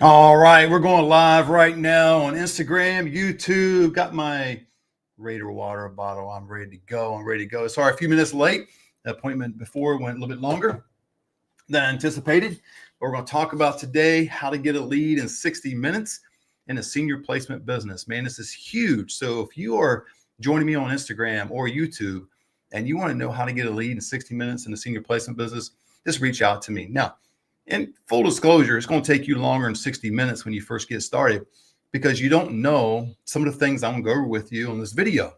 All right, we're going live right now on Instagram, YouTube. Got my Raider water bottle. I'm ready to go. Sorry, a few minutes late. The appointment before went a little bit longer than I anticipated. But we're going to talk about today how to get a lead in 60 minutes in a senior placement business. Man, this is huge. So if you are joining me on Instagram or YouTube and you want to know how to get a lead in 60 minutes in the senior placement business, just reach out to me. Now, in full disclosure, it's going to take you longer than 60 minutes when you first get started because you don't know some of the things I'm going to go over with you on this video.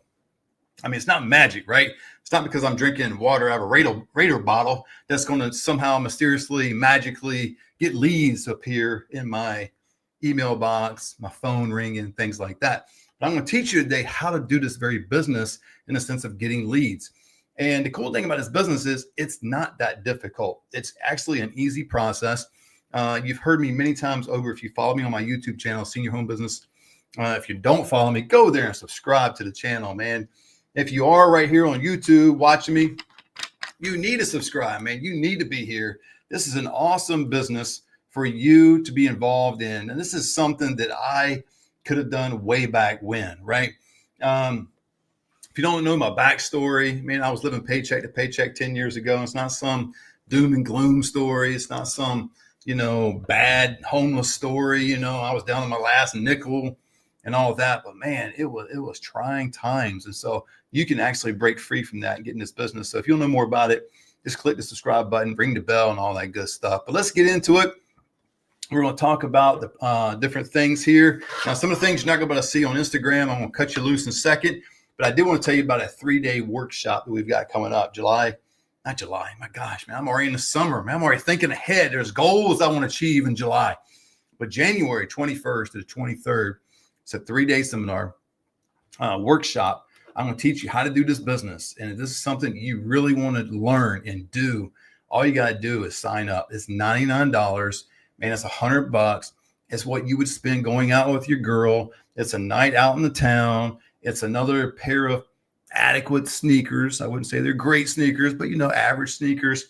I mean, it's not magic, right? It's not because I'm drinking water out of a Raider bottle that's going to somehow mysteriously, magically get leads to appear in my email box, my phone ringing, things like that. But I'm going to teach you today how to do this very business in the sense of getting leads. And the cool thing about this business is it's not that difficult. It's actually an easy process. You've heard me many times over. If you follow me on my YouTube channel, Senior Home Business, if you don't follow me, go there and subscribe to the channel, man. If you are right here on YouTube watching me, you need to subscribe, man. You need to be here. This is an awesome business for you to be involved in. And this is something that I could have done way back when, right? If you don't know my backstory, man, I was living paycheck to paycheck 10 years ago. It's not some doom and gloom story. It's not some, bad homeless story. I was down to my last nickel and all of that. But man, it was trying times. And so you can actually break free from that and get in this business. So if you want to know more about it, just click the subscribe button, ring the bell and all that good stuff. But let's get into it. We're going to talk about the different things here. Now, some of the things you're not going to be able to see on Instagram, I'm going to cut you loose in a second. But I did want to tell you about a 3-day workshop that we've got coming up. Not July. My gosh, man, I'm already in the summer. Man, I'm already thinking ahead. There's goals I want to achieve in July. But January 21st to the 23rd, it's a 3-day seminar workshop. I'm going to teach you how to do this business. And if this is something you really want to learn and do, all you got to do is sign up. It's $99. Man, it's $100. It's what you would spend going out with your girl. It's a night out in the town. It's another pair of adequate sneakers. I wouldn't say they're great sneakers, but average sneakers,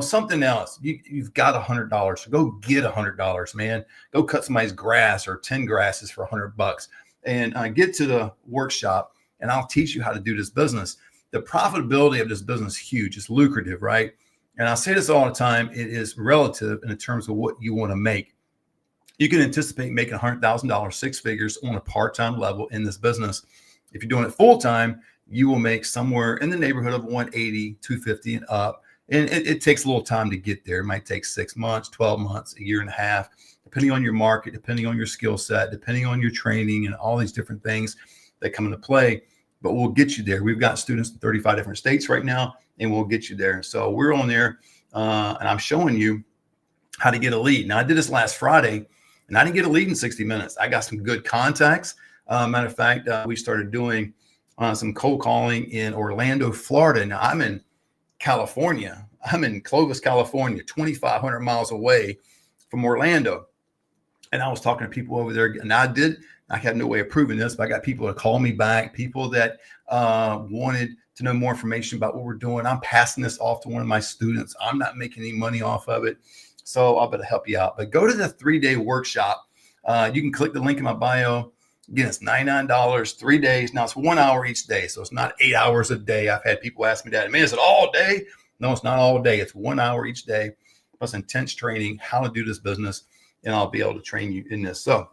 something else. You've got $100. So go get $100, man. Go cut somebody's grass or 10 grasses for $100 and get to the workshop and I'll teach you how to do this business. The profitability of this business is huge. It's lucrative, right? And I say this all the time. It is relative in terms of what you want to make. You can anticipate making $100,000, 6 figures on a part-time level in this business. If you're doing it full-time, you will make somewhere in the neighborhood of 180, 250 and up. And it takes a little time to get there. It might take 6 months, 12 months, a year and a half, depending on your market, depending on your skill set, depending on your training and all these different things that come into play. But we'll get you there. We've got students in 35 different states right now, and we'll get you there. So we're on there, and I'm showing you how to get a lead. Now, I did this last Friday, and I didn't get a lead in 60 minutes. I got some good contacts. Matter of fact, we started doing some cold calling in Orlando, Florida. Now, I'm in California. I'm in Clovis, California, 2,500 miles away from Orlando. And I was talking to people over there. And I had no way of proving this, but I got people that call me back, people that wanted to know more information about what we're doing. I'm passing this off to one of my students. I'm not making any money off of it. So I'll better help you out. But go to the 3-day workshop. You can click the link in my bio. Again, it's $99, 3 days. Now it's 1 hour each day. So it's not 8 hours a day. I've had people ask me that. Man, is it all day? No, it's not all day. It's 1 hour each day, plus intense training, how to do this business. And I'll be able to train you in this. So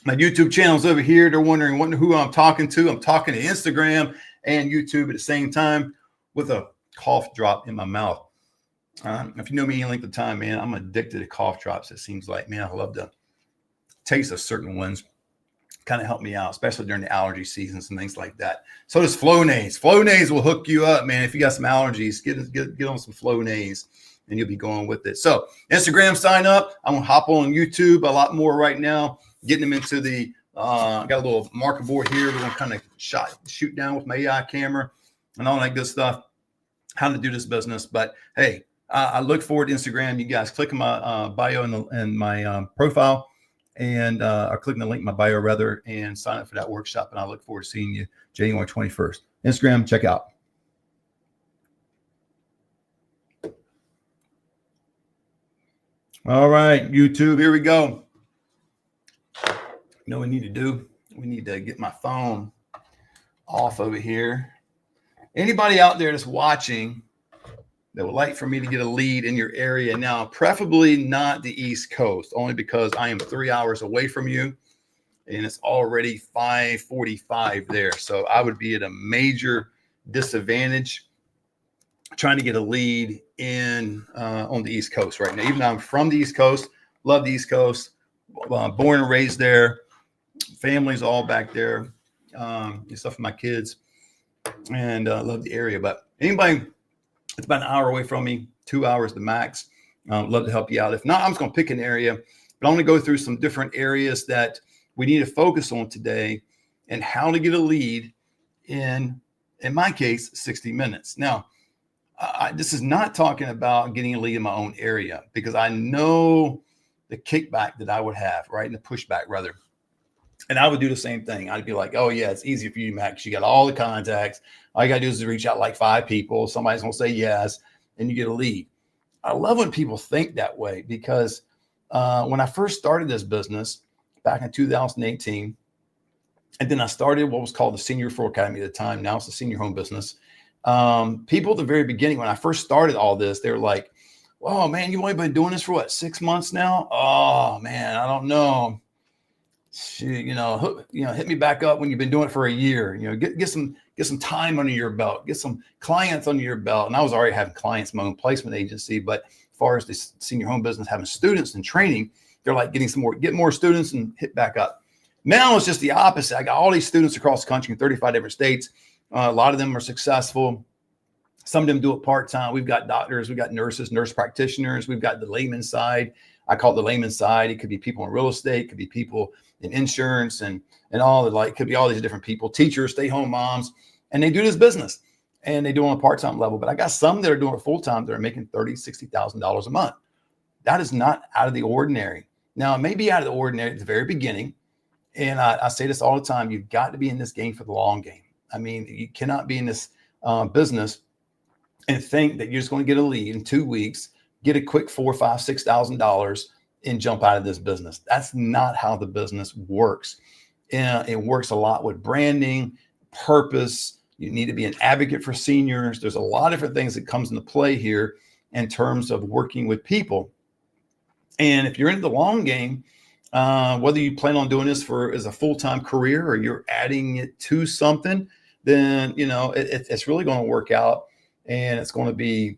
my YouTube channel is over here. They're wondering who I'm talking to. I'm talking to Instagram and YouTube at the same time with a cough drop in my mouth. If you know me any length of time, man, I'm addicted to cough drops. It seems like, man, I love the taste of certain ones. Kind of help me out, especially during the allergy seasons and things like that. So does Flonase. Flonase will hook you up, man. If you got some allergies, get on some Flonase and you'll be going with it. So Instagram, sign up. I'm going to hop on YouTube a lot more right now, getting them into the, got a little marker board here. We're going to kind of shoot down with my AI camera and all that good stuff, how to do this business. But hey, I look forward to Instagram. You guys click on my bio and my profile and or clicking the link in my bio rather and sign up for that workshop. And I look forward to seeing you January 21st. Instagram, check out. All right, YouTube, here we go. You know what we need to do? We need to get my phone off over here. Anybody out there that's watching that would like for me to get a lead in your area now, preferably not the East Coast, only because I am 3 hours away from you and it's already 5:45 there. So I would be at a major disadvantage trying to get a lead in on the East Coast right now. Even though I'm from the East Coast, love the East Coast, born and raised there, family's all back there, stuff for my kids, and love the area. But anybody, it's about an hour away from me, 2 hours the max. Love to help you out. If not, I'm just going to pick an area, but I'm going to go through some different areas that we need to focus on today and how to get a lead in my case, 60 minutes. Now, this is not talking about getting a lead in my own area because I know the kickback that I would have, right? And the pushback rather. And I would do the same thing. I'd be like, oh yeah, it's easy for you, Max. You got all the contacts. All you got to do is reach out like 5 people. Somebody's going to say yes, and you get a lead. I love when people think that way because when I first started this business back in 2018, and then I started what was called the Senior Referral Academy at the time. Now it's the Senior Home Business. People at the very beginning, when I first started all this, they were like, oh man, you've only been doing this for what, 6 months now? Oh man, I don't know. Shoot, hit me back up when you've been doing it for a year. Get some time under your belt, get some clients under your belt. And I was already having clients in my own placement agency, but as far as the Senior Home Business, having students and training, they're like get more students and hit back up. Now it's just the opposite. I got all these students across the country in 35 different states. A lot of them are successful. Some of them do it part-time. We've got doctors, we've got nurses, nurse practitioners. We've got the layman side. I call it the layman side. It could be people in real estate, it could be people in insurance and all the like, could be all these different people, teachers, stay-home moms, and they do this business and they do it on a part-time level. But I got some that are doing it full-time that are making $30,000, $60,000 a month. That is not out of the ordinary. Now, it may be out of the ordinary at the very beginning. And I say this all the time, you've got to be in this game for the long game. I mean, you cannot be in this business and think that you're just going to get a lead in 2 weeks, get a quick $4,000, $5,000, $6,000 and jump out of this business. That's not how the business works. It works a lot with branding, purpose. You need to be an advocate for seniors. There's a lot of different things that comes into play here in terms of working with people. And if you're in the long game, whether you plan on doing this as a full-time career or you're adding it to something, then, it's really going to work out and it's going to be,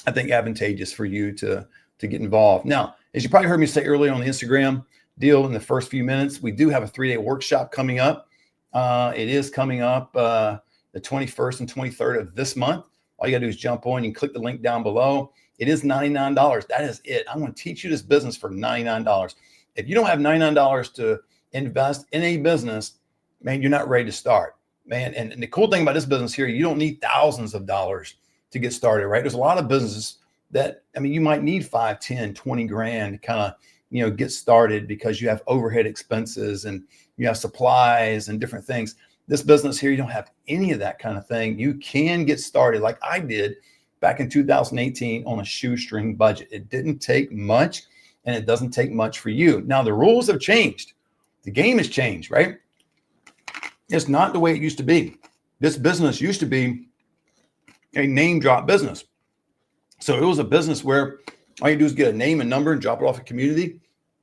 I think, advantageous for you to get involved. Now, as you probably heard me say earlier on the Instagram deal in the first few minutes, we do have a 3-day workshop coming up. It is coming up the 21st and 23rd of this month. All you got to do is jump on and click the link down below. It is $99. That is it. I'm going to teach you this business for $99. If you don't have $99 to invest in a business, man, you're not ready to start, man. And the cool thing about this business here, you don't need thousands of dollars to get started, right? There's a lot of businesses that, you might need 5, 10, 20 grand to kind of, get started because you have overhead expenses and you have supplies and different things. This business here, you don't have any of that kind of thing. You can get started like I did back in 2018 on a shoestring budget. It didn't take much. And it doesn't take much for you. Now, the rules have changed. The game has changed, right? It's not the way it used to be. This business used to be a name drop business. So it was a business where all you do is get a name and number and drop it off a community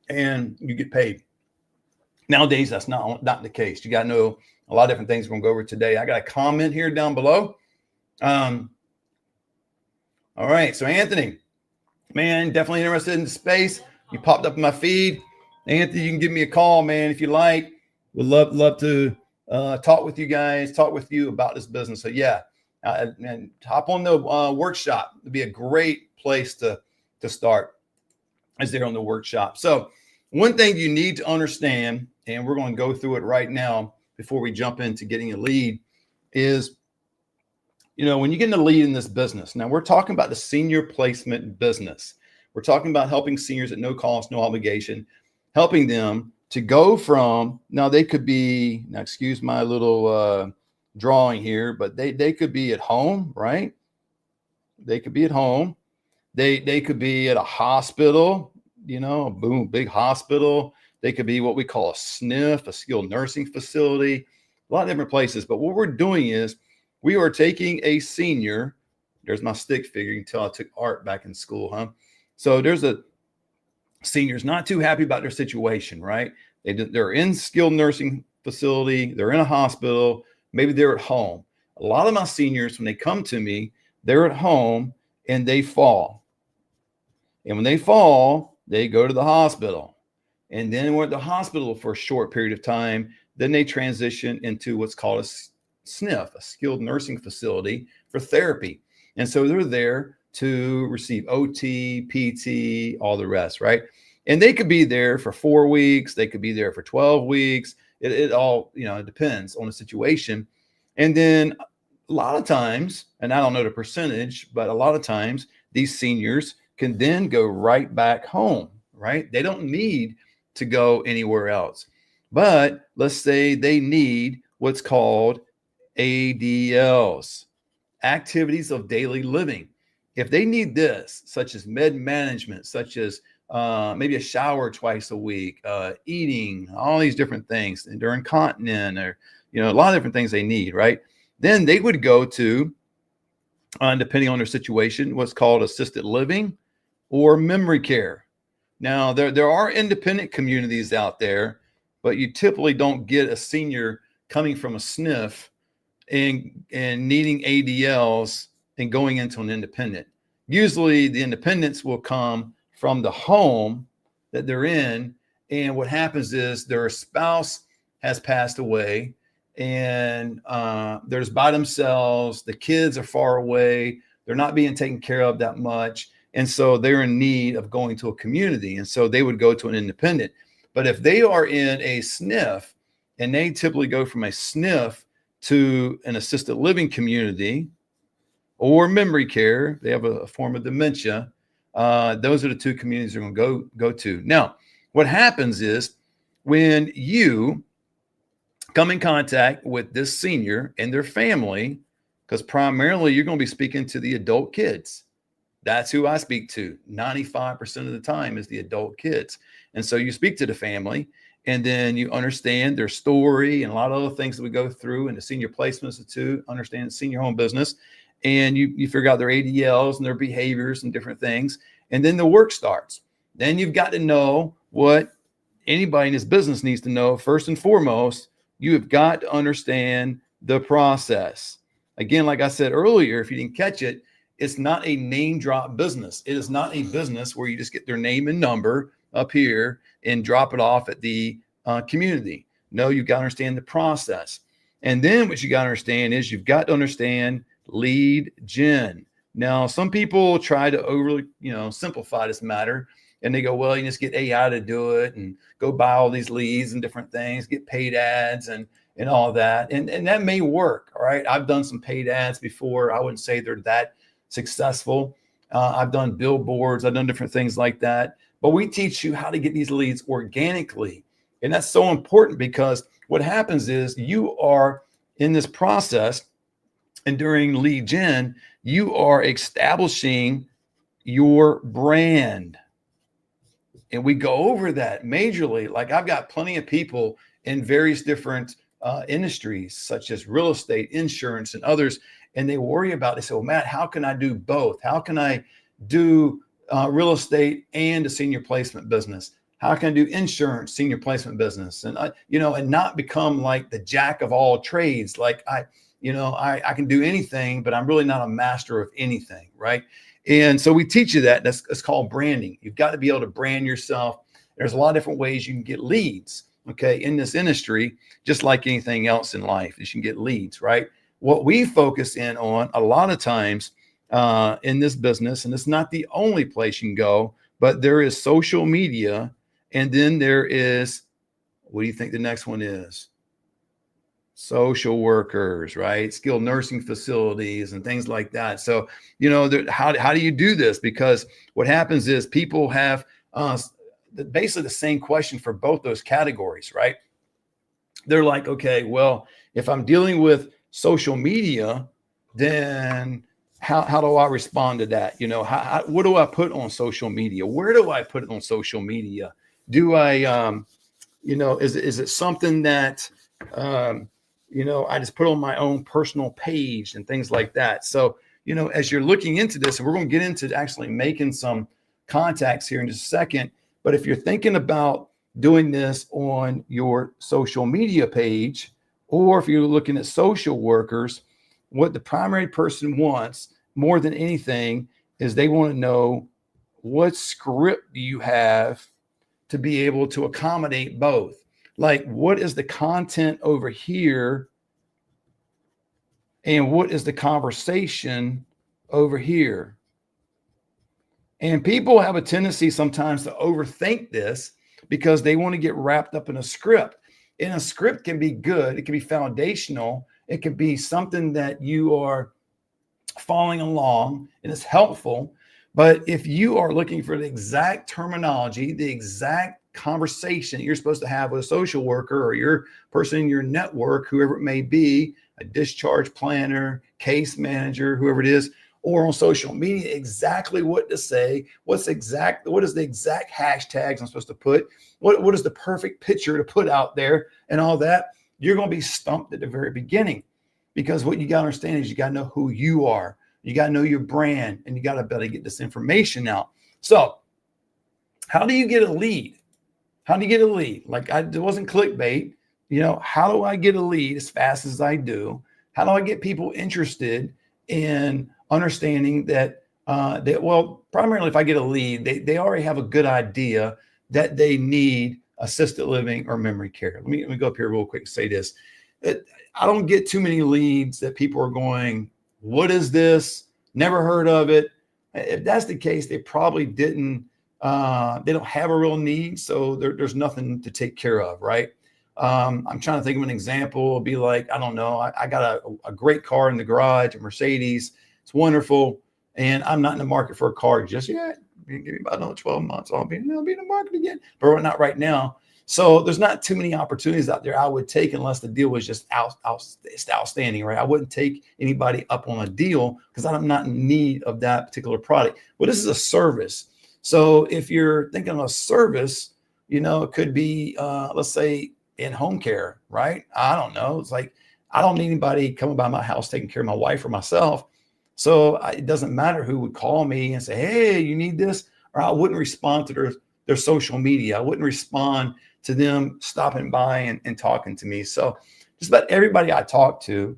and you get paid. Nowadays, that's not the case. You got to know a lot of different things we're going to go over today. I got a comment here down below. All right. So Anthony, man, definitely interested in the space. You popped up in my feed. Anthony, you can give me a call, man, if you like. Would love to talk with you guys, talk with you about this business. So yeah, and hop on the workshop. It'd be a great place to start as there on the workshop. So one thing you need to understand, and we're going to go through it right now before we jump into getting a lead, is, when you get a lead in this business, now we're talking about the senior placement business. We're talking about helping seniors at no cost, no obligation, helping them to go from, now they could be, now excuse my little drawing here, but they could be at home, right? They could be at home. They could be at a hospital, a big hospital. They could be what we call a SNF, a skilled nursing facility, a lot of different places. But what we're doing is we are taking a senior. There's my stick figure. You can tell I took art back in school, huh? So there's a senior's not too happy about their situation, right? They're in skilled nursing facility. They're in a hospital. Maybe they're at home. A lot of my seniors, when they come to me, they're at home and they fall. And when they fall, they go to the hospital. And then we're at the hospital for a short period of time. Then they transition into what's called a SNF, a skilled nursing facility for therapy. And so they're there to receive OT, PT, all the rest, right? And they could be there for 4 weeks. They could be there for 12 weeks. It all, it depends on the situation. And then a lot of times, and I don't know the percentage, but a lot of times these seniors can then go right back home, right? They don't need to go anywhere else. But let's say they need what's called ADLs, activities of daily living. If they need this, such as med management, such as maybe a shower twice a week, eating, all these different things, and they're incontinent, or a lot of different things they need, right? Then they would go to, depending on their situation, what's called assisted living or memory care. Now, there are independent communities out there, but you typically don't get a senior coming from a SNF and needing ADLs and going into an independent. Usually the independents will come from the home that they're in. And what happens is their spouse has passed away and they're just by themselves. The kids are far away. They're not being taken care of that much. And so they're in need of going to a community. And so they would go to an independent. But if they are in a SNF, and they typically go from a SNF to an assisted living community or memory care, they have a form of dementia. Those are the two communities they're going to go to. Now, what happens is when you come in contact with this senior and their family, because primarily you're going to be speaking to the adult kids. That's who I speak to. 95% of the time is the adult kids. And so you speak to the family and then you understand their story and a lot of other things that we go through in the Senior Placement Institute, understand the senior home business. And you figure out their ADLs and their behaviors and different things. And then the work starts. Then you've got to know what anybody in this business needs to know. First and foremost, you have got to understand the process. Again, like I said earlier, if you didn't catch it, it's not a name drop business. It is not a business where you just get their name and number up here and drop it off at the community. No, you've got to understand the process. And then what you got to understand is you've got to understand lead gen. Now, some people try to overly, simplify this matter and they go, well, you just get AI to do it and go buy all these leads and different things, get paid ads and all that. And that may work. All right. I've done some paid ads before. I wouldn't say they're that successful. I've done billboards. I've done different things like that. But we teach you how to get these leads organically. And that's so important because what happens is you are in this process and during lead gen, you are establishing your brand. And we go over that majorly. Like I've got plenty of people in various different industries, such as real estate, insurance, and others. And they worry about, they say, well, Matt, how can I do both? How can I do real estate and a senior placement business? How can I do insurance, senior placement business? And, and not become like the jack of all trades. Like I can do anything, but I'm really not a master of anything. Right. And so we teach you that. That's called branding. You've got to be able to brand yourself. There's a lot of different ways you can get leads. Okay. In this industry, just like anything else in life, you can get leads, right? What we focus in on a lot of times in this business, and it's not the only place you can go, but there is social media. And then there is, what do you think the next one is? Social workers, right? Skilled nursing facilities and things like that. So, how do you do this? Because what happens is people have basically the same question for both those categories, right? They're like, okay, well, if I'm dealing with social media, then how do I respond to that? What do I put on social media? Where do I put it on social media? Do I Is it something that, I just put on my own personal page and things like that. So, as you're looking into this, and we're going to get into actually making some contacts here in just a second. But if you're thinking about doing this on your social media page, or if you're looking at social workers, what the primary person wants more than anything is they want to know, what script do you have to be able to accommodate both? Like, what is the content over here? And what is the conversation over here? And people have a tendency sometimes to overthink this because they want to get wrapped up in a script. And a script can be good. It can be foundational. It could be something that you are following along and it's helpful. But if you are looking for the exact terminology, the exact conversation that you're supposed to have with a social worker or your person in your network, whoever it may be, a discharge planner, case manager, whoever it is, or on social media, exactly what to say, what is the exact hashtags I'm supposed to put, what is the perfect picture to put out there and all that, you're going to be stumped at the very beginning. Because what you got to understand is you got to know who you are. You got to know your brand, and you got to be able to get this information out. So how do you get a lead? How do you get a lead? It wasn't clickbait. How do I get a lead as fast as I do? How do I get people interested in understanding that, primarily if I get a lead, they already have a good idea that they need assisted living or memory care. Let me go up here real quick and say this. I don't get too many leads that people are going, what is this? Never heard of it. If that's the case, they probably didn't, they don't have a real need. So there's nothing to take care of, right? I'm trying to think of an example. It'll be like, I don't know. I got a great car in the garage, a Mercedes. It's wonderful. And I'm not in the market for a car just yet. Give me about another 12 months. I'll be in the market again, but not right now. So there's not too many opportunities out there I would take unless the deal was just outstanding, right? I wouldn't take anybody up on a deal because I'm not in need of that particular product. Well, this is a service. So if you're thinking of a service, it could be, let's say, in home care, right? I don't know. It's like, I don't need anybody coming by my house taking care of my wife or myself. So it doesn't matter who would call me and say, hey, you need this, or I wouldn't respond to their social media. I wouldn't respond to them stopping by and talking to me. So just about everybody I talk to,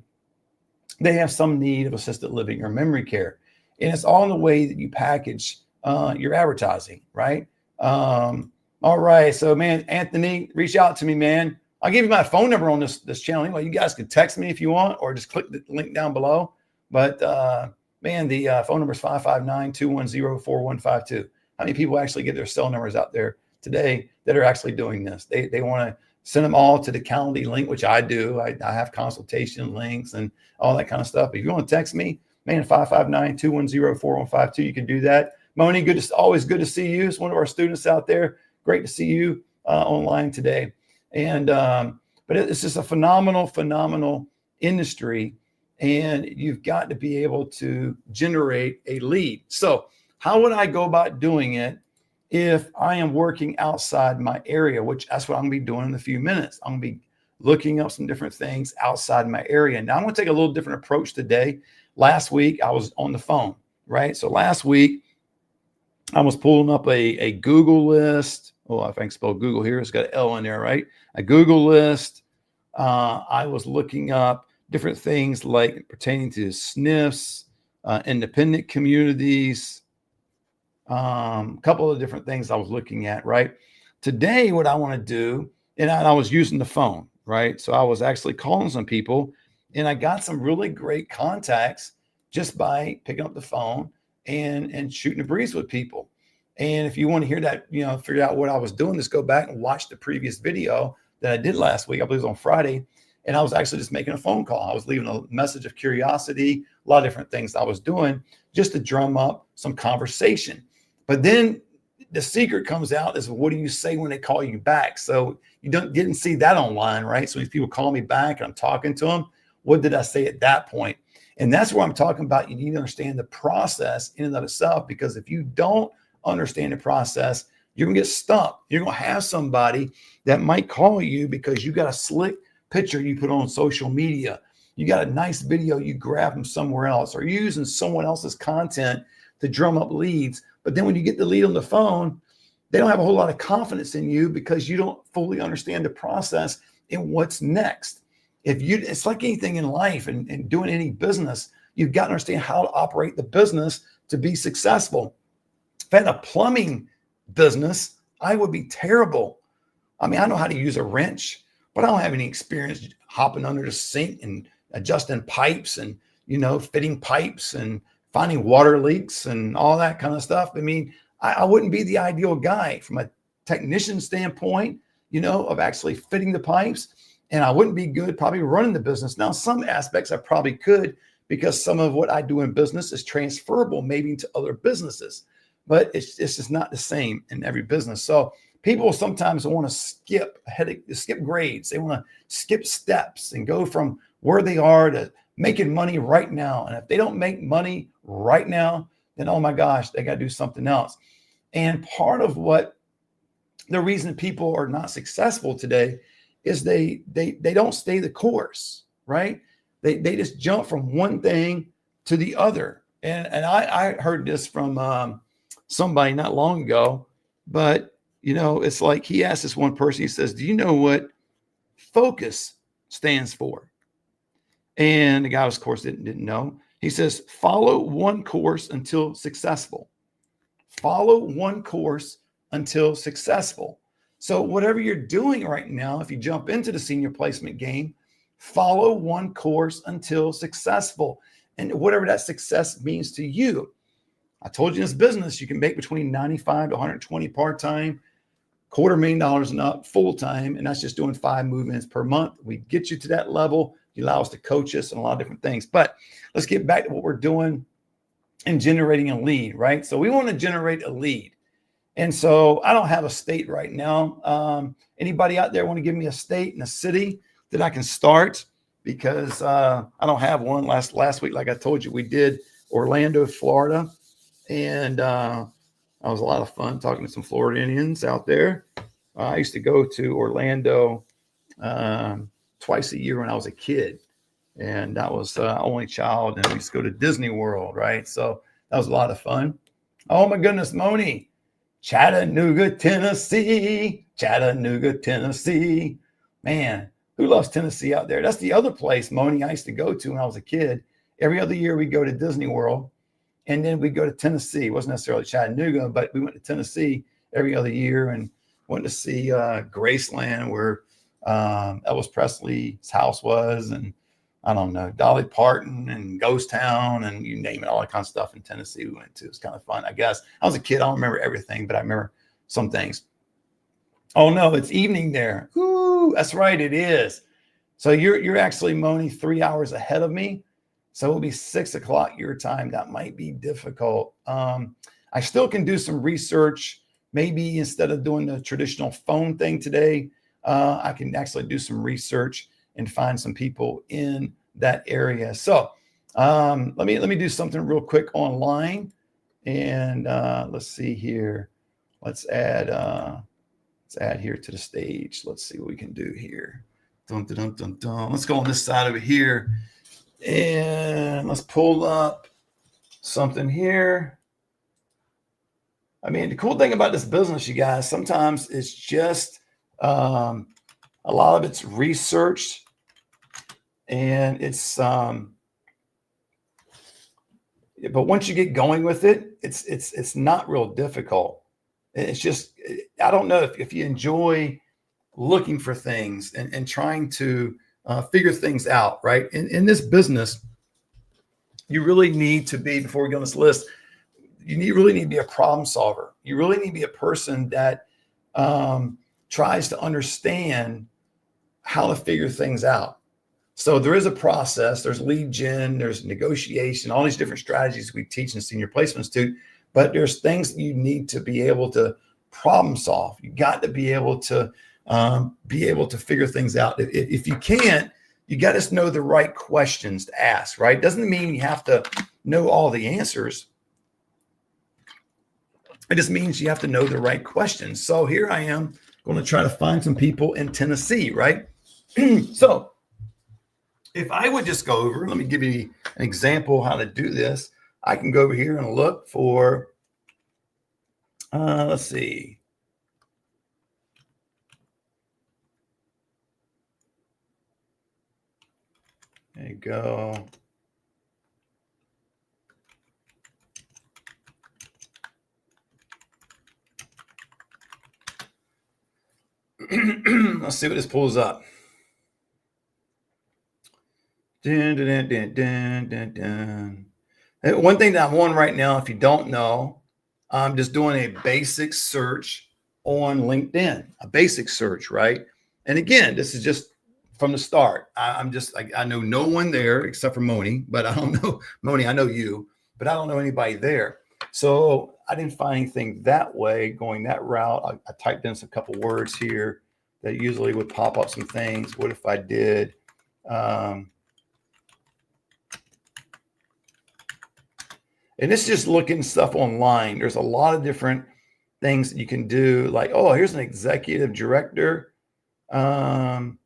they have some need of assisted living or memory care. And it's all in the way that you package your advertising, right? All right. So, man, Anthony, reach out to me, man. I'll give you my phone number on this channel. Anyway, you guys can text me if you want, or just click the link down below. But, man, the phone number is 559-210-4152. How many people actually get their cell numbers out there today that are actually doing this? They want to send them all to the Calendly link, which I do. I have consultation links and all that kind of stuff. If you want to text me, man, 559-210-4152, you can do that. Moni, always good to see you. It's one of our students out there. Great to see you online today. And but it's just a phenomenal industry, and you've got to be able to generate a lead. So how would I go about doing it if I am working outside my area, which that's what I'm going to be doing in a few minutes. I'm going to be looking up some different things outside my area. Now I'm going to take a little different approach today. Last week I was on the phone, right? So last week I was pulling up a Google list. Oh, I think spell Google here. It's got an L in there, right? A Google list. I was looking up different things like pertaining to SNFs, independent communities, a couple of different things I was looking at, right? Today, what I want to do, and I was using the phone, right? So I was actually calling some people, and I got some really great contacts just by picking up the phone and shooting a breeze with people. And if you want to hear that, figure out what I was doing, just go back and watch the previous video that I did last week. I believe it was on Friday. And I was actually just making a phone call. I was leaving a message of curiosity, a lot of different things I was doing just to drum up some conversation. But then the secret comes out is, what do you say when they call you back? So you didn't see that online, right? So these people call me back and I'm talking to them. What did I say at that point? And that's where I'm talking about. You need to understand the process in and of itself, because if you don't understand the process, You're going to get stuck. You're going to have somebody that might call you because you got a slick picture you put on social media. You got a nice video you grab from somewhere else, or you're using someone else's content to drum up leads. But then when you get the lead on the phone, they don't have a whole lot of confidence in you because you don't fully understand the process and what's next. It's like anything in life and doing any business, you've got to understand how to operate the business to be successful. If I had a plumbing business, I would be terrible. I mean, I know how to use a wrench, but I don't have any experience hopping under the sink and adjusting pipes and, fitting pipes and finding water leaks and all that kind of stuff. I mean, I wouldn't be the ideal guy from a technician standpoint, of actually fitting the pipes. And I wouldn't be good probably running the business. Now, some aspects I probably could, because some of what I do in business is transferable maybe to other businesses, but it's just not the same in every business. So people sometimes want to skip grades. They want to skip steps and go from where they are to making money right now. And if they don't make money right now, then, oh my gosh, they got to do something else. And part of the reason people are not successful today is they don't stay the course, right? They just jump from one thing to the other. And I heard this from somebody not long ago, but it's like he asked this one person, he says, do you know what focus stands for? And the guy, of course, didn't know. He says, follow one course until successful. Follow one course until successful. So whatever you're doing right now, if you jump into the senior placement game, follow one course until successful. And whatever that success means to you. I told you in this business, you can make between 95 to 120 part-time, $250,000 and up full-time. And that's just doing 5 movements per month. We get you to that level. You allow us to coach us and a lot of different things. But let's get back to what we're doing in generating a lead, right? So we want to generate a lead. And so I don't have a state right now. Anybody out there want to give me a state and a city that I can start? Because I don't have one. Last week, like I told you, we did Orlando, Florida. And that was a lot of fun talking to some Floridians out there. I used to go to Orlando twice a year when I was a kid. And that was only child. And we used to go to Disney World, right? So that was a lot of fun. Oh, my goodness, Moni. Chattanooga, Tennessee. Chattanooga, Tennessee. Man, who loves Tennessee out there? That's the other place, Moni, I used to go to when I was a kid. Every other year we go to Disney World. And then we go to Tennessee. It wasn't necessarily Chattanooga, but we went to Tennessee every other year and went to see Graceland, where Elvis Presley's house was, and I don't know, Dolly Parton and Ghost Town, and you name it, all that kind of stuff in Tennessee we went to. It was kind of fun, I guess. I was a kid. I don't remember everything, but I remember some things. Oh, no, it's evening there. Ooh, that's right, it is. So you're actually, Moni, 3 hours ahead of me. So it'll be 6 o'clock your time. That might be difficult. I still can do some research. Maybe instead of doing the traditional phone thing today, I can actually do some research and find some people in that area. So let me do something real quick online. And let's see here. Let's add here to the stage. Let's see what we can do here. Dun, dun, dun, dun, dun. Let's go on this side over here. And let's pull up something here. I mean, the cool thing about this business, you guys, sometimes it's just a lot of it's researched, and it's but once you get going with it, it's not real difficult. It's just, I don't know if you enjoy looking for things and trying to figure things out, right? In this business, you really need to be, before we go on this list, really need to be a problem solver. You really need to be a person that tries to understand how to figure things out. So there is a process. There's lead gen, there's negotiation, all these different strategies we teach in Senior Placement Institute, but there's things that you need to be able to problem solve. You got to be able to figure things out. If you can't, you got to know the right questions to ask, right? Doesn't mean you have to know all the answers, It just means you have to know the right questions. So here I am going to try to find some people in Tennessee, right? So if I would just go over, let me give you an example how to do this. I can go over here and look for, let's see. There you go. Let's see what this pulls up. Dun, dun, dun, dun, dun, dun. One thing that I'm on right now, if you don't know, I'm just doing a basic search on LinkedIn, a basic search, right? And again, this is just from the start. I'm just like, I know no one there except for Moni, but I don't know, Moni, I know you, but I don't know anybody there. So I didn't find anything that way going that route. I typed in some couple words here that usually would pop up some things. What if I did, and it's just looking stuff online. There's a lot of different things that you can do. Like, oh, here's an executive director. Man,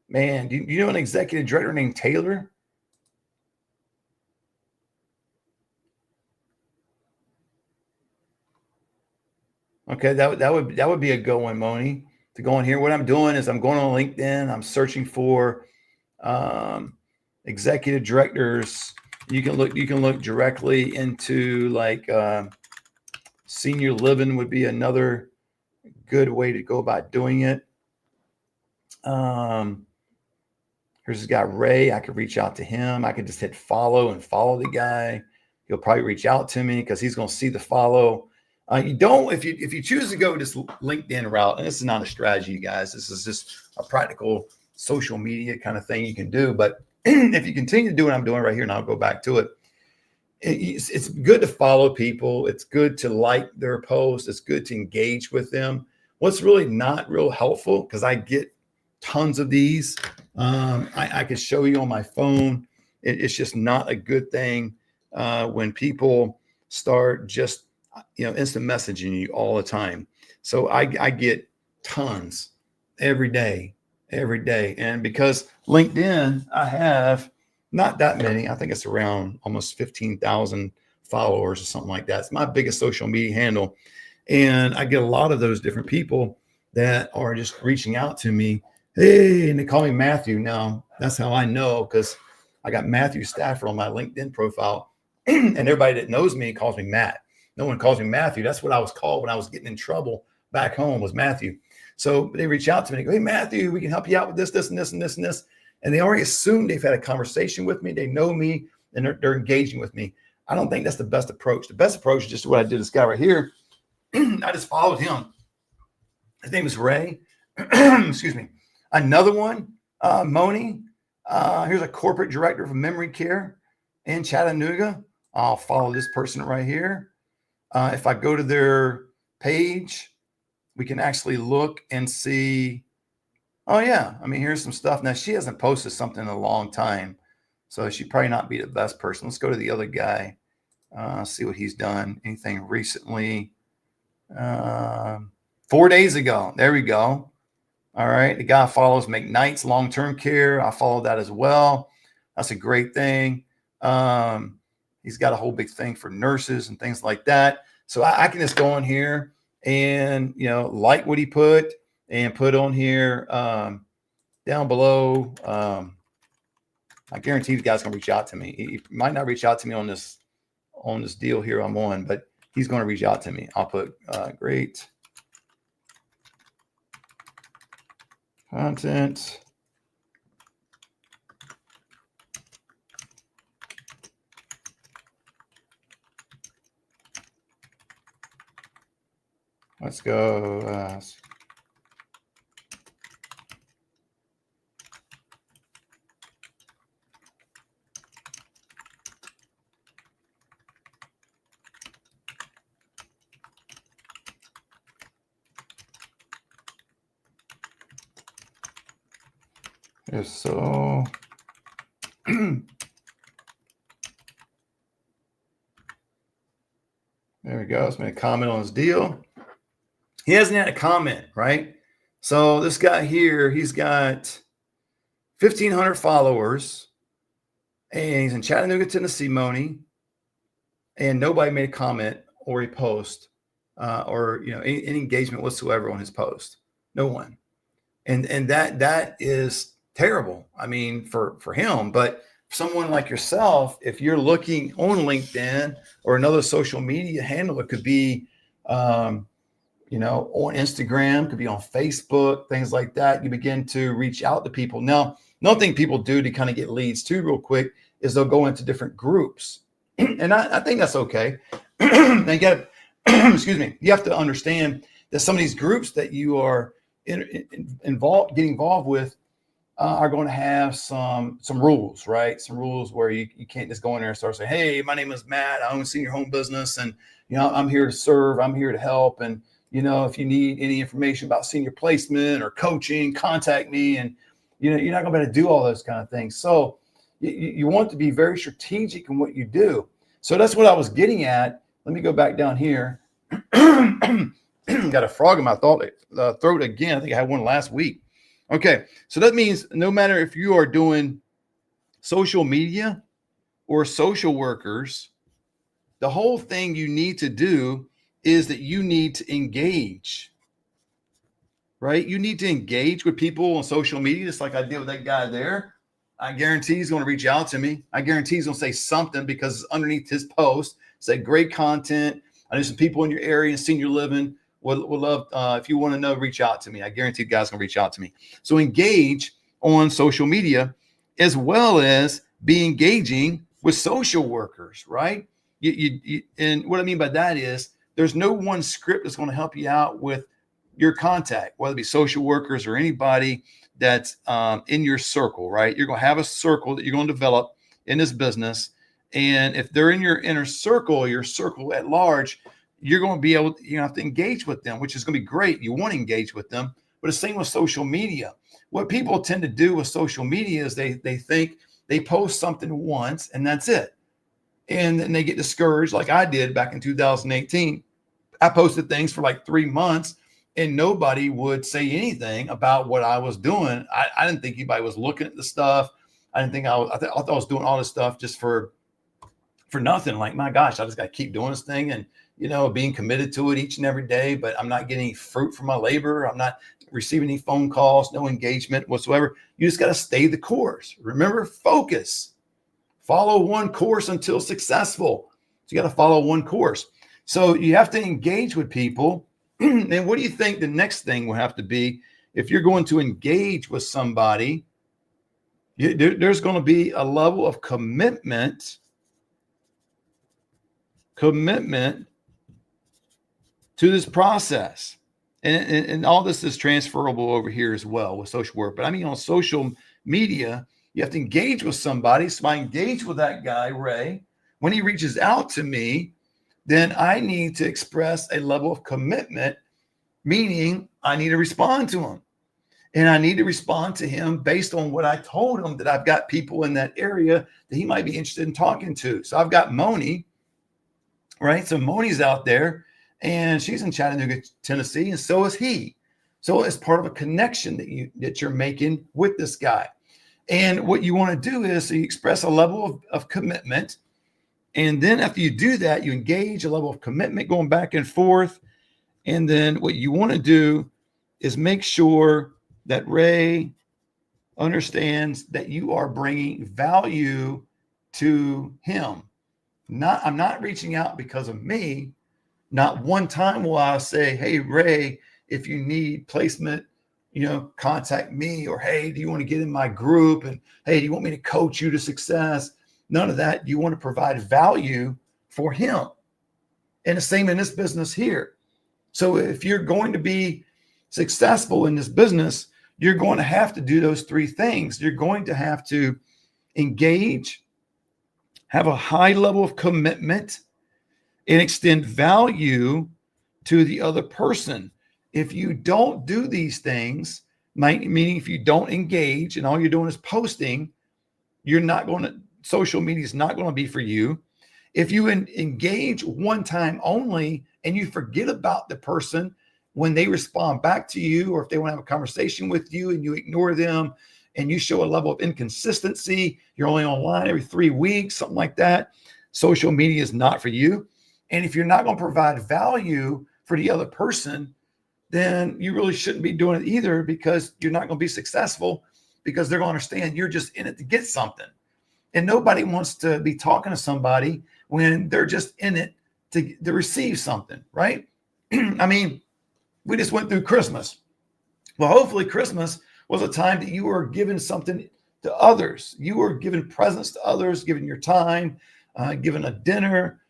do you know an executive director named Taylor? Okay, that would be a good one, Moni, to go in here. What I'm doing is I'm going on LinkedIn. I'm searching for executive directors. You can look directly into like senior living would be another good way to go about doing it. Here's this guy Ray. I could reach out to him. I could just hit follow and follow the guy. He'll probably reach out to me because he's going to see the follow. You don't if you choose to go this LinkedIn route, and this is not a strategy, you guys. This is just a practical social media kind of thing you can do. But if you continue to do what I'm doing right here, and I'll go back to it, it's good to follow people. It's good to like their posts. It's good to engage with them. What's really not real helpful, because I get tons of these. I could show you on my phone. It's just not a good thing when people start just instant messaging you all the time. So I get tons every day, and because LinkedIn, I have not that many. I think it's around almost 15,000 followers or something like that. It's my biggest social media handle, and I get a lot of those different people that are just reaching out to me. Hey, and they call me Matthew. Now that's how I know, because I got Matthew Stafford on my LinkedIn profile, and everybody that knows me calls me Matt. No one calls me Matthew. That's what I was called when I was getting in trouble back home, was Matthew. So they reach out to me and go, hey, Matthew, we can help you out with this, this, and this, and this, and this. And they already assume they've had a conversation with me. They know me, and they're engaging with me. I don't think that's the best approach. The best approach is just what I did. This guy right here. I just followed him. His name is Ray. Excuse me. Another one, Moni. Here's a corporate director for memory care in Chattanooga. I'll follow this person right here. If I go to their page, we can actually look and see. Oh, yeah. I mean, here's some stuff. Now, she hasn't posted something in a long time, so she'd probably not be the best person. Let's go to the other guy, see what he's done. Anything recently? 4 days ago. There we go. All right. The guy follows McKnight's long-term care. I follow that as well. That's a great thing. He's got a whole big thing for nurses and things like that. So I can just go on here and, like what he put and put on here down below. I guarantee the guy's going to reach out to me. He might not reach out to me on this deal here I'm on, but he's going to reach out to me. I'll put great content. Let's go. So there we go. It's going to comment on his deal. He hasn't had a comment, right? So this guy here, he's got 1,500 followers, and he's in Chattanooga, Tennessee, Moni, and nobody made a comment or a post or any engagement whatsoever on his post. No one. And that is terrible. I mean, for him, but someone like yourself, if you're looking on LinkedIn or another social media handle, it could be on Instagram, could be on Facebook, things like that. You begin to reach out to people. Now, another thing people do to kind of get leads too real quick is they'll go into different groups. And I think that's okay. They get, excuse me, you have to understand that some of these groups that you are getting involved with are going to have some rules, right? Some rules where you can't just go in there and start saying, hey, my name is Matt. I own Senior Home Business, and I'm here to serve. I'm here to help. And if you need any information about senior placement or coaching, contact me. And you're not going to be able to do all those kind of things. So you want to be very strategic in what you do. So that's what I was getting at. Let me go back down here. Got a frog in my throat again. I think I had one last week. Okay, so that means no matter if you are doing social media or social workers, the whole thing you need to do is that you need to engage, right? You need to engage with people on social media, just like I did with that guy there. I guarantee he's going to reach out to me. I guarantee he's going to say something because underneath his post, say great content. I know some people in your area in senior living would love, if you want to know, reach out to me. I guarantee the guy's going to reach out to me. So engage on social media as well as be engaging with social workers, right? And what I mean by that is there's no one script that's going to help you out with your contact, whether it be social workers or anybody that's in your circle, right? You're going to have a circle that you're going to develop in this business. And if they're in your inner circle, your circle at large, you're going to be able to, have to engage with them, which is going to be great. You want to engage with them, but the same with social media. What people tend to do with social media is they think they post something once and that's it. And then they get discouraged like I did back in 2018. I posted things for like 3 months and nobody would say anything about what I was doing. I didn't think anybody was looking at the stuff. I didn't think I thought I was doing all this stuff just for nothing. Like, my gosh, I just got to keep doing this thing and, being committed to it each and every day, but I'm not getting any fruit from my labor. I'm not receiving any phone calls, no engagement whatsoever. You just got to stay the course. Remember, focus, follow one course until successful. So you got to follow one course. So you have to engage with people. And what do you think the next thing will have to be? If you're going to engage with somebody, there's going to be a level of commitment to this process. And all this is transferable over here as well with social work. But I mean, on social media, you have to engage with somebody. So I engage with that guy, Ray. When he reaches out to me, then I need to express a level of commitment, meaning I need to respond to him. And I need to respond to him based on what I told him, that I've got people in that area that he might be interested in talking to. So I've got Moni, right? So Moni's out there and she's in Chattanooga, Tennessee, and so is he. So it's part of a connection that you're making with this guy. And what you want to do is you express a level of commitment. And then after you do that, you engage a level of commitment going back and forth. And then what you want to do is make sure that Ray understands that you are bringing value to him. I'm not reaching out because of me. Not one time will I say, hey, Ray, if you need placement, contact me. Or, hey, do you want to get in my group? And, hey, do you want me to coach you to success? None of that. You want to provide value for him. And the same in this business here. So if you're going to be successful in this business, you're going to have to do those three things. You're going to have to engage, have a high level of commitment, and extend value to the other person. If you don't do these things, meaning if you don't engage and all you're doing is posting, social media is not going to be for you. If you engage one time only and you forget about the person when they respond back to you, or if they want to have a conversation with you and you ignore them and you show a level of inconsistency, you're only online every 3 weeks, something like that, social media is not for you. And if you're not going to provide value for the other person, then you really shouldn't be doing it either, because you're not going to be successful, because they're going to understand you're just in it to get something. And nobody wants to be talking to somebody when they're just in it to receive something, right? I mean, we just went through Christmas. Well, hopefully Christmas was a time that you were giving something to others. You were giving presents to others, giving your time, giving a dinner,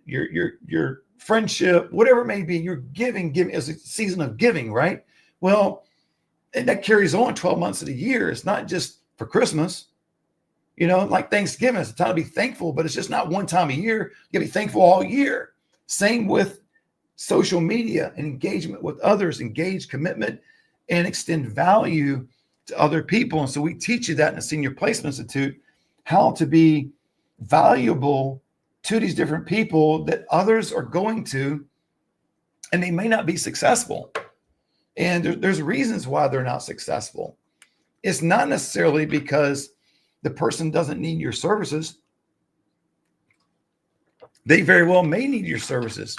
your friendship, whatever it may be. You're giving as a season of giving, right? Well, and that carries on 12 months of the year. It's not just for Christmas. You know, like Thanksgiving, it's a time to be thankful, but it's just not one time a year. You gotta be thankful all year. Same with social media and engagement with others, engage, commitment, and extend value to other people. And so we teach you that in the Senior Placement Institute, how to be valuable to these different people that others are going to, and they may not be successful. And there's reasons why they're not successful. It's not necessarily because the person doesn't need your services. They very well may need your services,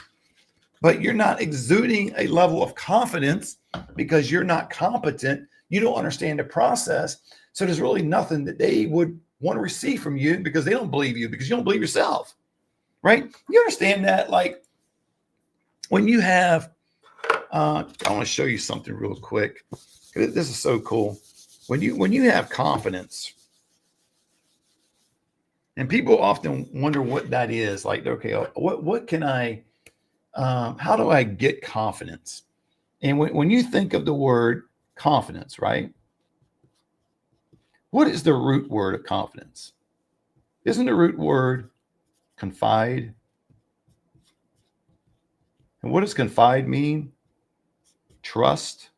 but you're not exuding a level of confidence because you're not competent. You don't understand the process. So there's really nothing that they would want to receive from you, because they don't believe you, because you don't believe yourself, right? You understand that? Like when you have, I want to show you something real quick. This is so cool. When you have confidence, and people often wonder what that is. Like, okay, what can I, how do I get confidence? And when you think of the word confidence, right? What is the root word of confidence? Isn't the root word confide? And what does confide mean? Trust.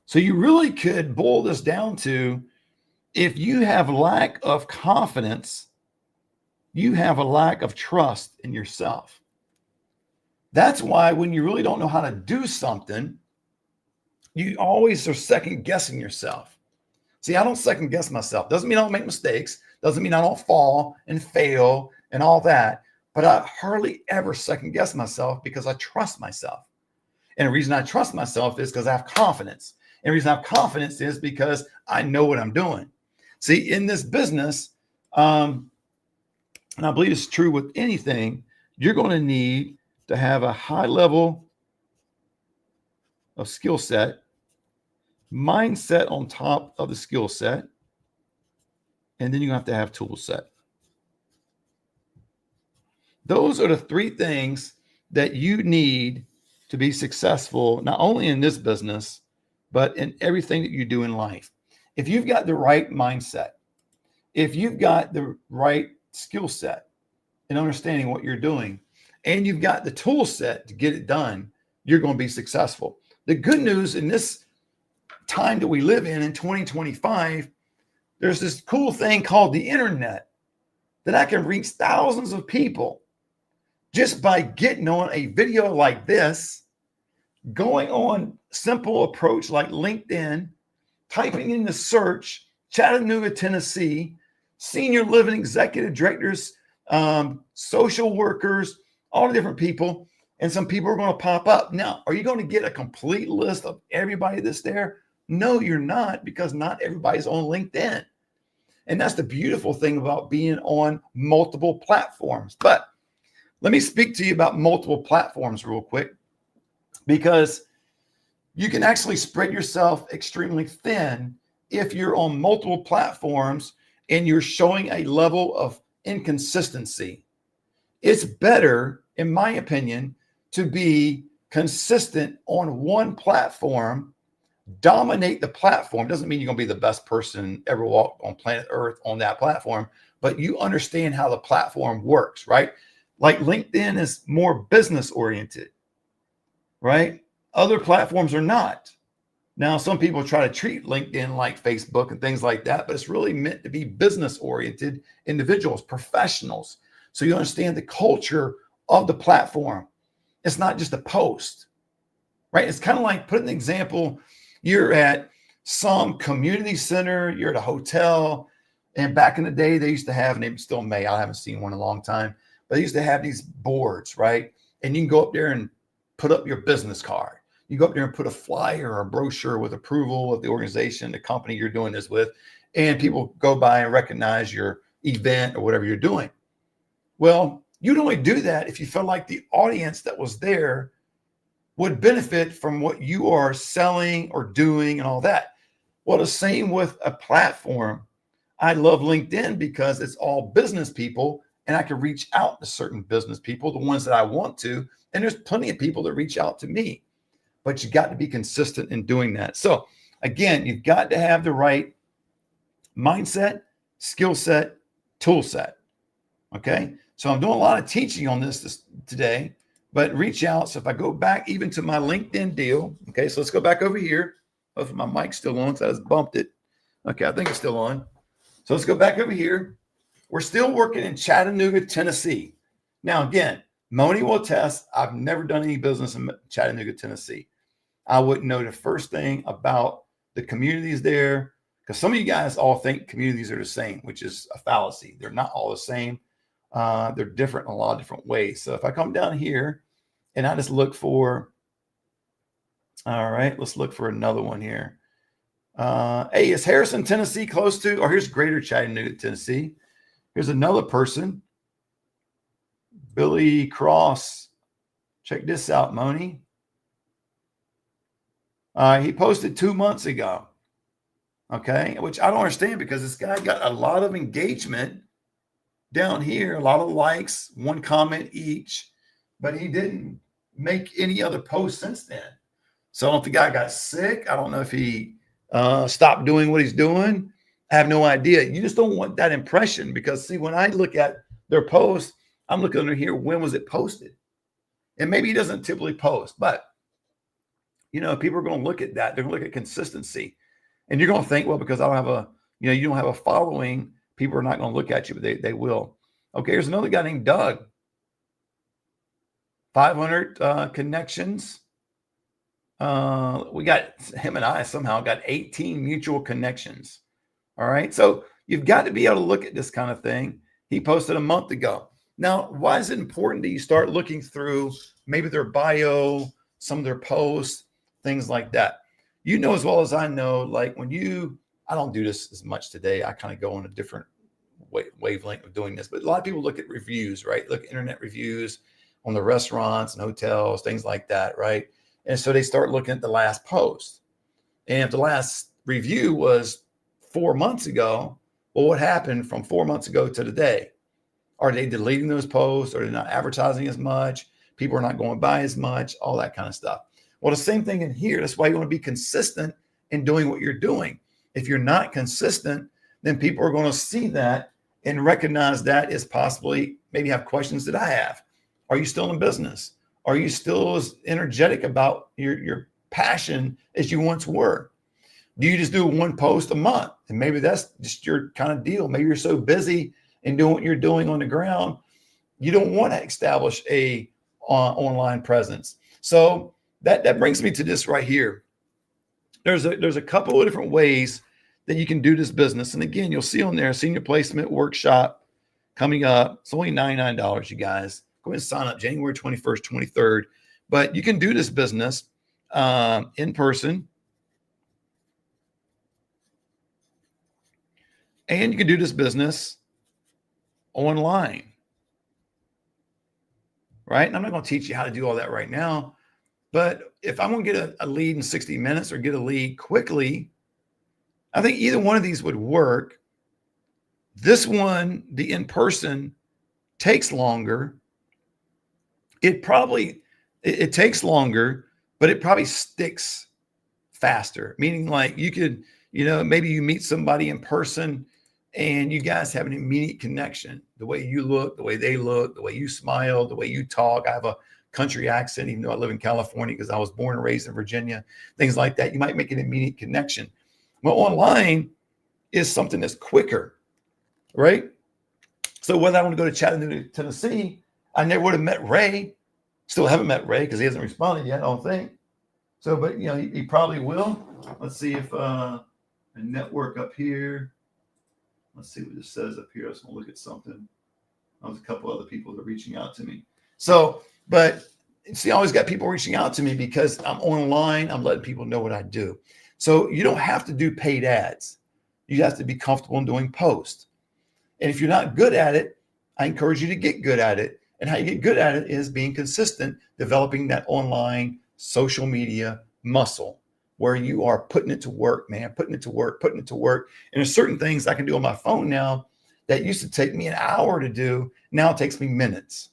So you really could boil this down to, if you have lack of confidence, you have a lack of trust in yourself. That's why when you really don't know how to do something, you always are second guessing yourself. See, I don't second guess myself. Doesn't mean I don't make mistakes. Doesn't mean I don't fall and fail and all that. But I hardly ever second guess myself, because I trust myself. And the reason I trust myself is because I have confidence. And the reason I have confidence is because I know what I'm doing. See, in this business, and I believe it's true with anything, you're going to need to have a high level of skill set, mindset on top of the skill set, and then you have to have tool set. Those are the 3 things that you need to be successful, not only in this business, but in everything that you do in life. If you've got the right mindset, if you've got the right skill set and understanding what you're doing, and you've got the tool set to get it done, you're going to be successful. The good news in this time that we live in 2025, there's this cool thing called the internet that I can reach thousands of people just by getting on a video like this, going on simple approach like LinkedIn, typing in the search, Chattanooga, Tennessee, senior living executive directors, social workers, all the different people, and some people are going to pop up. Now, are you going to get a complete list of everybody that's there? No, you're not, because not everybody's on LinkedIn. And that's the beautiful thing about being on multiple platforms. But let me speak to you about multiple platforms real quick, because you can actually spread yourself extremely thin if you're on multiple platforms and you're showing a level of inconsistency. It's better, in my opinion, to be consistent on one platform, dominate the platform. Doesn't mean you're going to be the best person ever walk on planet Earth on that platform, but you understand how the platform works, right? Like LinkedIn is more business oriented, right? Other platforms are not. Now, some people try to treat LinkedIn like Facebook and things like that, but it's really meant to be business oriented individuals, professionals. So you understand the culture of the platform. It's not just a post, right? It's kind of like, put an example, you're at some community center, you're at a hotel, and back in the day, they used to have, and they still may, I haven't seen one in a long time, but they used to have these boards, right? And you can go up there and put up your business card. You go up there and put a flyer or a brochure with approval of the organization, the company you're doing this with, and people go by and recognize your event or whatever you're doing. Well, you'd only do that if you felt like the audience that was there would benefit from what you are selling or doing and all that. Well, the same with a platform. I love LinkedIn because it's all business people, and I can reach out to certain business people, the ones that I want to. And there's plenty of people that reach out to me, but you got to be consistent in doing that. So again, you've got to have the right mindset, skill set, tool set. Okay. So I'm doing a lot of teaching on this today, but reach out. So if I go back even to my LinkedIn deal, okay, so let's go back over here. Hopefully my mic's still on, so I just bumped it. Okay, I think it's still on. So let's go back over here. We're still working in Chattanooga, Tennessee. Now, again, Moni will attest, I've never done any business in Chattanooga, Tennessee. I wouldn't know the first thing about the communities there, because some of you guys all think communities are the same, which is a fallacy. They're not all the same. They're different in a lot of different ways. So if I come down here and I just look for, all right, let's look for another one here. Hey, is Harrison, Tennessee close to, or here's Greater Chattanooga, Tennessee. Here's another person, Billy Cross. Check this out, Moni. He posted 2 months ago. Okay, which I don't understand, because this guy got a lot of engagement down here, a lot of likes, one comment each, but he didn't make any other posts since then. So I don't know if the guy got sick. I don't know if he stopped doing what he's doing. I have no idea. You just don't want that impression, because see, when I look at their posts, I'm looking under here, when was it posted? And maybe he doesn't typically post, but you know, people are going to look at that. They're going to look at consistency. And you're going to think, well, because I don't have a, you know, you don't have a following, people are not going to look at you, but they will. Okay, here's another guy named Doug. 500 connections. We got, him and I somehow got 18 mutual connections. All right, so you've got to be able to look at this kind of thing. He posted a month ago. Now, why is it important that you start looking through maybe their bio, some of their posts, things like that? You know as well as I know, like when you, I don't do this as much today. I kind of go on a different wavelength of doing this, but a lot of people look at reviews, right? Look at internet reviews on the restaurants and hotels, things like that, right? And so they start looking at the last post. And if the last review was 4 months ago, well, what happened from 4 months ago to today? Are they deleting those posts? Are they not advertising as much? People are not going by as much, all that kind of stuff. Well, the same thing in here. That's why you want to be consistent in doing what you're doing. If you're not consistent, then people are going to see that and recognize that as possibly maybe have questions that I have. Are you still in business? Are you still as energetic about your passion as you once were? Do you just do one post a month? And maybe that's just your kind of deal. Maybe you're so busy in doing what you're doing on the ground, you don't want to establish a online presence. So that brings me to this right here. There's a couple of different ways that you can do this business. And again, you'll see on there, senior placement workshop coming up. It's only $99, you guys. Go ahead and sign up January 21st, 23rd. But you can do this business in person. And you can do this business online. Right? And I'm not going to teach you how to do all that right now. But if I'm going to get a lead in 60 minutes or get a lead quickly, I think either one of these would work. This one, the in-person, takes longer. It takes longer, but it probably sticks faster. Meaning like you could, maybe you meet somebody in person and you guys have an immediate connection. The way you look, the way they look, the way you smile, the way you talk. I have a country accent, even though I live in California because I was born and raised in Virginia, things like that. You might make an immediate connection. Well, online is something that's quicker, right? So whether I want to go to Chattanooga, Tennessee, I never would have met Ray. Still haven't met Ray because he hasn't responded yet, I don't think. So, but you know, he probably will. Let's see if a network up here. Let's see what this says up here. I was going to look at something. There's a couple other people that are reaching out to me. So, but see, I always got people reaching out to me because I'm online. I'm letting people know what I do. So you don't have to do paid ads. You have to be comfortable in doing posts. And if you're not good at it, I encourage you to get good at it. And how you get good at it is being consistent, developing that online social media muscle where you are putting it to work, man, putting it to work. And there's certain things I can do on my phone now that used to take me an hour to do. Now it takes me minutes.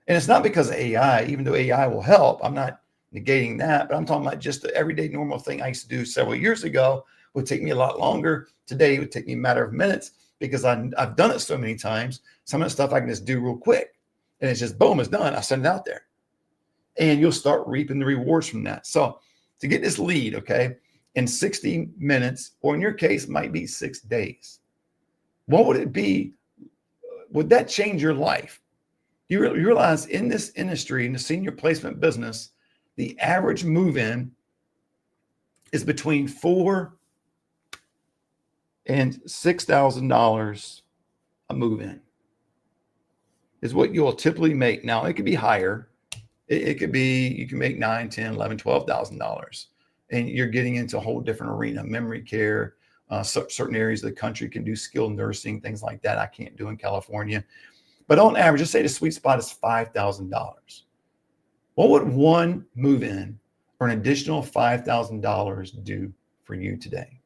And it's not because of AI, even though AI will help. I'm not negating that, but I'm talking about just the everyday normal thing I used to do several years ago would take me a lot longer. Today, it would take me a matter of minutes because I've done it so many times. Some of the stuff I can just do real quick. And it's just, boom, it's done. I send it out there. And you'll start reaping the rewards from that. So to get this lead, okay, in 60 minutes, or in your case, might be 6 days. What would it be? Would that change your life? You realize in this industry, in the senior placement business, the average move-in is between $4,000 and $6,000 a move-in is what you'll typically make. Now, it could be higher. It could be, you can make $9,000, $10,000, $11,000, $12,000. And you're getting into a whole different arena, memory care. Certain areas of the country can do skilled nursing, things like that. I can't do in California. But on average, just say the sweet spot is $5,000. What would one move-in or an additional $5,000 do for you today?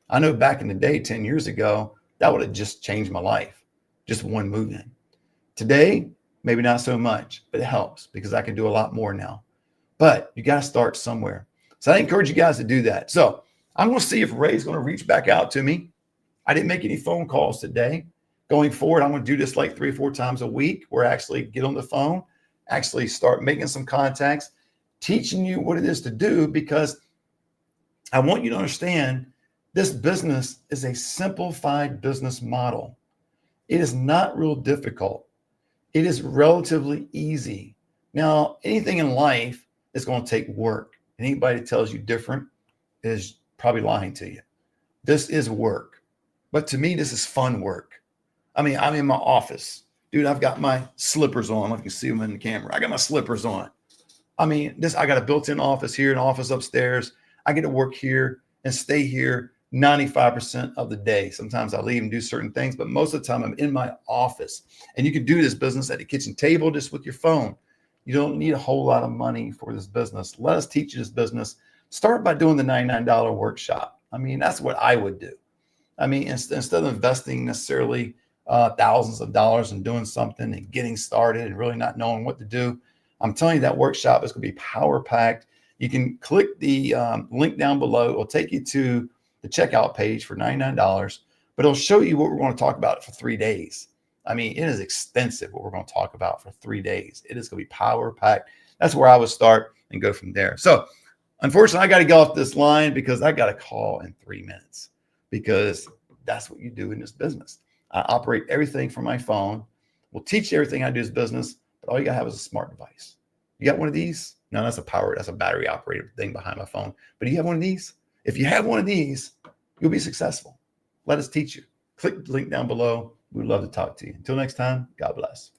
I know back in the day, 10 years ago, that would have just changed my life. Just one move-in. Today, maybe not so much, but it helps because I can do a lot more now. But you got to start somewhere. So I encourage you guys to do that. So I'm going to see if Ray's going to reach back out to me. I didn't make any phone calls today. Going forward, I'm going to do this like 3 or 4 times a week where I actually get on the phone, actually start making some contacts, teaching you what it is to do, because I want you to understand this business is a simplified business model. It is not real difficult. It is relatively easy. Now, anything in life is going to take work. Anybody that tells you different is probably lying to you. This is work. But to me, this is fun work. I mean, I'm in my office. Dude, I've got my slippers on. If you can see them in the camera. I got my slippers on. I mean, I got a built-in office here, an office upstairs. I get to work here and stay here 95% of the day. Sometimes I leave and do certain things, but most of the time I'm in my office. And you can do this business at the kitchen table just with your phone. You don't need a whole lot of money for this business. Let us teach you this business. Start by doing the $99 workshop. I mean, that's what I would do. I mean, instead of investing necessarily thousands of dollars in doing something and getting started and really not knowing what to do, I'm telling you that workshop is going to be power packed. You can click the link down below. It will take you to the checkout page for $99, but it'll show you what we're going to talk about for 3 days. I mean, it is extensive what we're going to talk about for 3 days. It is going to be power packed. That's where I would start and go from there. So unfortunately, I got to get off this line because I got a call in 3 minutes, because that's what you do in this business. I operate everything from my phone. We'll teach you everything I do as business, but all you got to have is a smart device. You got one of these? No, that's a battery operated thing behind my phone. But do you have one of these? If you have one of these, you'll be successful. Let us teach you. Click the link down below. We'd love to talk to you. Until next time, God bless.